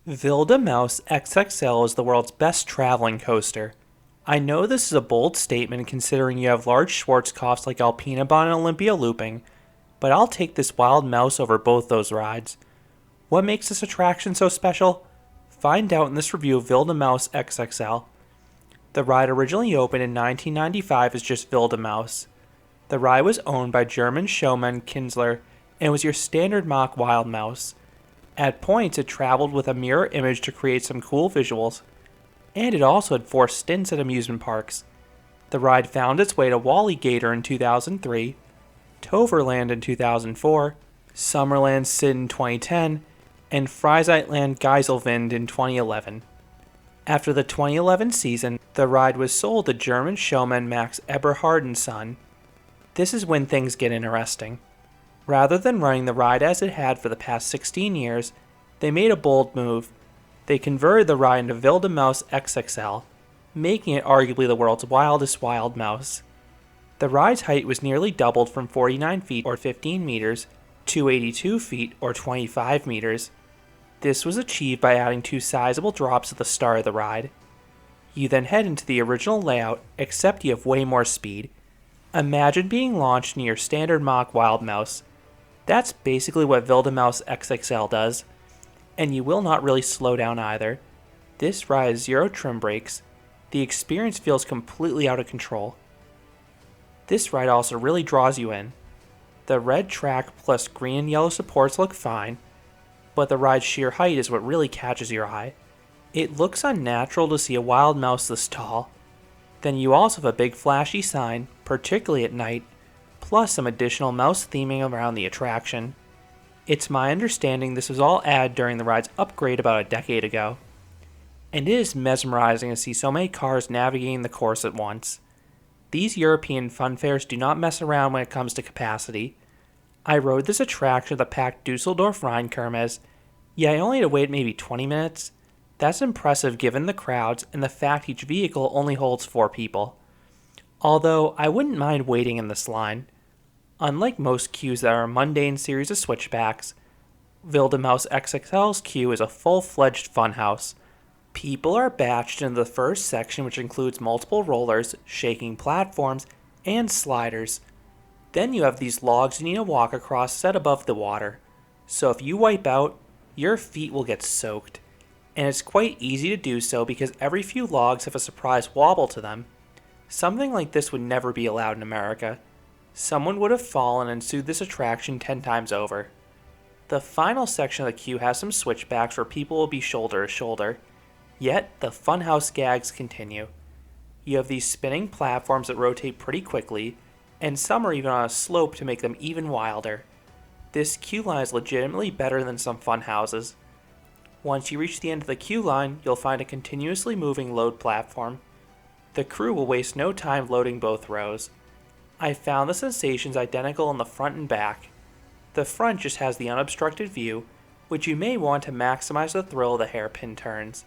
Vilda Mouse XXL is the world's best traveling coaster. I know this is a bold statement considering you have large Schwarzkopfs like Alpinabahn and Olympia Looping, but I'll take this wild mouse over both those rides. What makes this attraction so special? Find out in this review of Vilda Mouse XXL. The ride originally opened in 1995 as just Vilda Mouse. The ride was owned by German showman Kinsler and was your standard mock wild mouse. At points, it traveled with a mirror image to create some cool visuals, and it also had 4 stints at amusement parks. The ride found its way to Walligator in 2003, Toverland in 2004, Summerland Sid in 2010, and Freizeitland Geiselwind in 2011. After the 2011 season, the ride was sold to German showman Max Eberhard and Son. This is when things get interesting. Rather than running the ride as it had for the past 16 years, they made a bold move. They converted the ride into Vilda Mouse XXL, making it arguably the world's wildest wild mouse. The ride's height was nearly doubled from 49 feet or 15 meters to 82 feet or 25 meters. This was achieved by adding 2 sizable drops at the start of the ride. You then head into the original layout, except you have way more speed. Imagine being launched in your standard mock wild mouse. That's basically what Vilda Mouse XXL does, and you will not really slow down either. This ride has 0 trim brakes. The experience feels completely out of control. This ride also really draws you in. The red track plus green and yellow supports look fine, but the ride's sheer height is what really catches your eye. It looks unnatural to see a wild mouse this tall. Then you also have a big flashy sign, particularly at night, plus some additional mouse theming around the attraction. It's my understanding this was all added during the ride's upgrade about a decade ago. And it is mesmerizing to see so many cars navigating the course at once. These European fun fairs do not mess around when it comes to capacity. I rode this attraction at the packed Dusseldorf Rheinkirmes, yet I only had to wait maybe 20 minutes. That's impressive given the crowds and the fact each vehicle only holds 4 people. Although I wouldn't mind waiting in this line. Unlike most queues that are a mundane series of switchbacks, Vilda Mouse XXL's queue is a full-fledged funhouse. People are batched into the first section, which includes multiple rollers, shaking platforms, and sliders. Then you have these logs you need to walk across set above the water. So if you wipe out, your feet will get soaked. And it's quite easy to do so because every few logs have a surprise wobble to them. Something like this would never be allowed in America. Someone would have fallen and sued this attraction 10 times over. The final section of the queue has some switchbacks where people will be shoulder to shoulder. Yet, the funhouse gags continue. You have these spinning platforms that rotate pretty quickly, and some are even on a slope to make them even wilder. This queue line is legitimately better than some funhouses. Once you reach the end of the queue line, you'll find a continuously moving load platform. The crew will waste no time loading both rows. I found the sensations identical in the front and back. The front just has the unobstructed view, which you may want to maximize the thrill of the hairpin turns.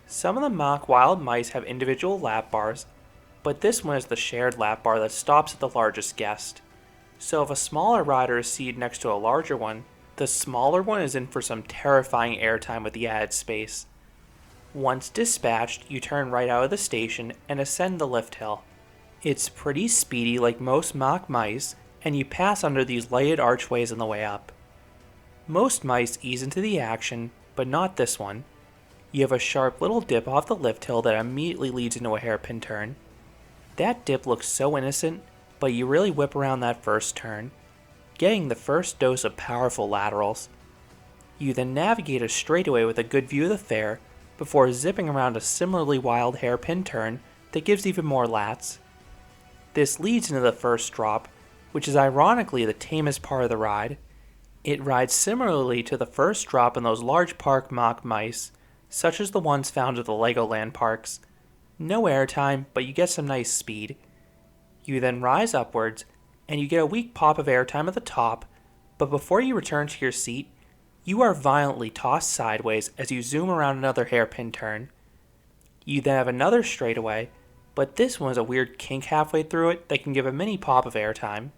Some of the mock wild mice have individual lap bars, but this one is the shared lap bar that stops at the largest guest. So if a smaller rider is seated next to a larger one, the smaller one is in for some terrifying airtime with the added space. Once dispatched, you turn right out of the station and ascend the lift hill. It's pretty speedy like most mock mice, and you pass under these lighted archways on the way up. Most mice ease into the action, but not this one. You have a sharp little dip off the lift hill that immediately leads into a hairpin turn. That dip looks so innocent, but you really whip around that first turn, getting the first dose of powerful laterals. You then navigate a straightaway with a good view of the fair, before zipping around a similarly wild hairpin turn that gives even more lats. This leads into the first drop, which is ironically the tamest part of the ride. It rides similarly to the first drop in those large park mock mice, such as the ones found at the Legoland parks. No airtime, but you get some nice speed. You then rise upwards, and you get a weak pop of airtime at the top, but before you return to your seat, you are violently tossed sideways as you zoom around another hairpin turn. You then have another straightaway, but this one has a weird kink halfway through it that can give a mini pop of airtime.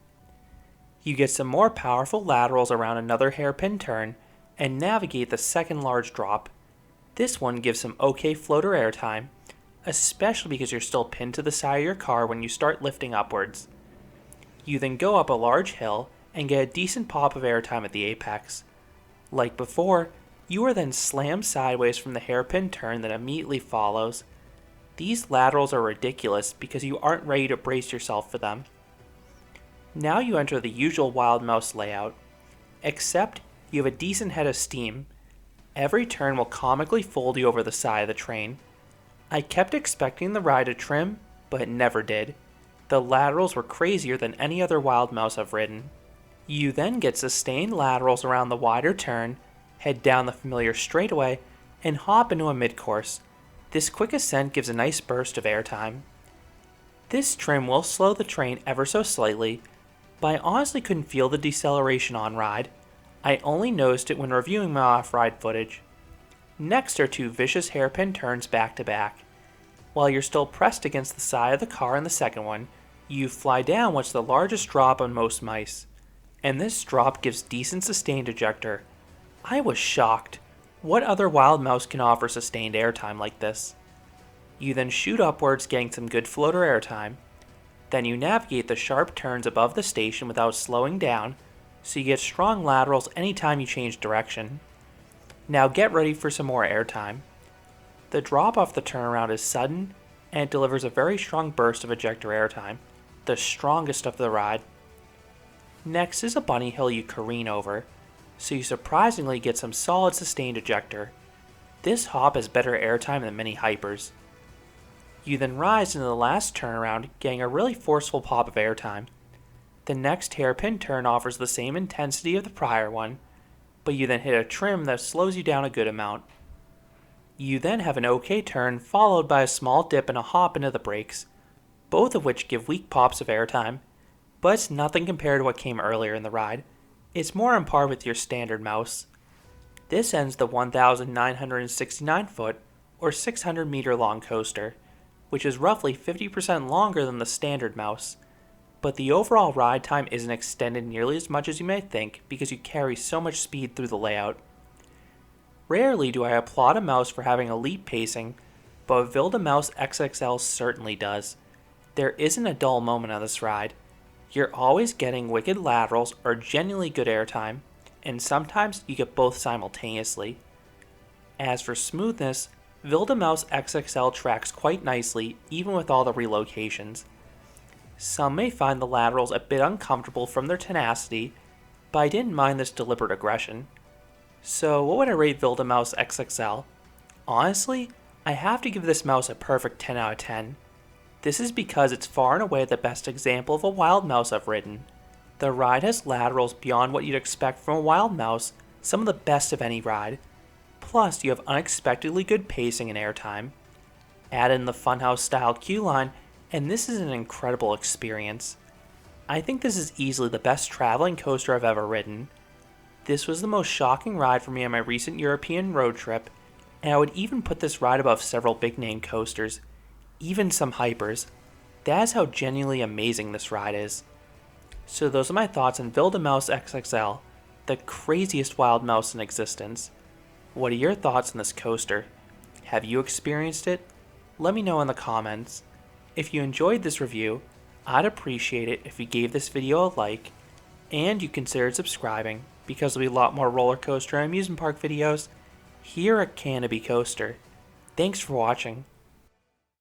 You get some more powerful laterals around another hairpin turn, and navigate the second large drop. This one gives some okay floater airtime, especially because you're still pinned to the side of your car when you start lifting upwards. You then go up a large hill and get a decent pop of airtime at the apex. Like before, you are then slammed sideways from the hairpin turn that immediately follows. These laterals are ridiculous because you aren't ready to brace yourself for them. Now you enter the usual Wild Mouse layout, except you have a decent head of steam. Every turn will comically fold you over the side of the train. I kept expecting the ride to trim, but it never did. The laterals were crazier than any other Wild Mouse I've ridden. You then get sustained laterals around the wider turn, head down the familiar straightaway, and hop into a mid-course. This quick ascent gives a nice burst of airtime. This trim will slow the train ever so slightly, but I honestly couldn't feel the deceleration on ride. I only noticed it when reviewing my off-ride footage. Next are two vicious hairpin turns back to back. While you're still pressed against the side of the car in the second one, you fly down what's the largest drop on most mice. And this drop gives decent sustained ejector. I was shocked. What other Wild Mouse can offer sustained airtime like this? You then shoot upwards, getting some good floater airtime. Then you navigate the sharp turns above the station without slowing down, so you get strong laterals anytime you change direction. Now get ready for some more airtime. The drop off the turnaround is sudden, and it delivers a very strong burst of ejector airtime, the strongest of the ride. Next is a bunny hill you careen over, so you surprisingly get some solid sustained ejector. This hop has better airtime than many hypers. You then rise into the last turnaround, getting a really forceful pop of airtime. The next hairpin turn offers the same intensity of the prior one, but you then hit a trim that slows you down a good amount. You then have an okay turn followed by a small dip and a hop into the brakes, both of which give weak pops of airtime, but it's nothing compared to what came earlier in the ride. It's more on par with your standard mouse. This ends the 1,969 foot or 600 meter long coaster, which is roughly 50% longer than the standard mouse, but the overall ride time isn't extended nearly as much as you may think because you carry so much speed through the layout. Rarely do I applaud a mouse for having elite pacing, but Wildemouse XXL certainly does. There isn't a dull moment on this ride. You're always getting wicked laterals or genuinely good airtime, and sometimes you get both simultaneously. As for smoothness, Wildemouse XXL tracks quite nicely even with all the relocations. Some may find the laterals a bit uncomfortable from their tenacity, but I didn't mind this deliberate aggression. So what would I rate Wildemouse XXL? Honestly, I have to give this mouse a perfect 10 out of 10. This is because it's far and away the best example of a Wild Mouse I've ridden. The ride has laterals beyond what you'd expect from a Wild Mouse, some of the best of any ride. Plus, you have unexpectedly good pacing and airtime. Add in the Funhouse style queue line, and this is an incredible experience. I think this is easily the best traveling coaster I've ever ridden. This was the most shocking ride for me on my recent European road trip, and I would even put this ride above several big name coasters, even some hypers. That is how genuinely amazing this ride is. So those are my thoughts on Wildemouse XXL, the craziest Wild Mouse in existence. What are your thoughts on this coaster? Have you experienced it? Let me know in the comments. If you enjoyed this review, I'd appreciate it if you gave this video a like, and you considered subscribing, because there'll be a lot more roller coaster and amusement park videos here at Canopy Coaster. Thanks for watching.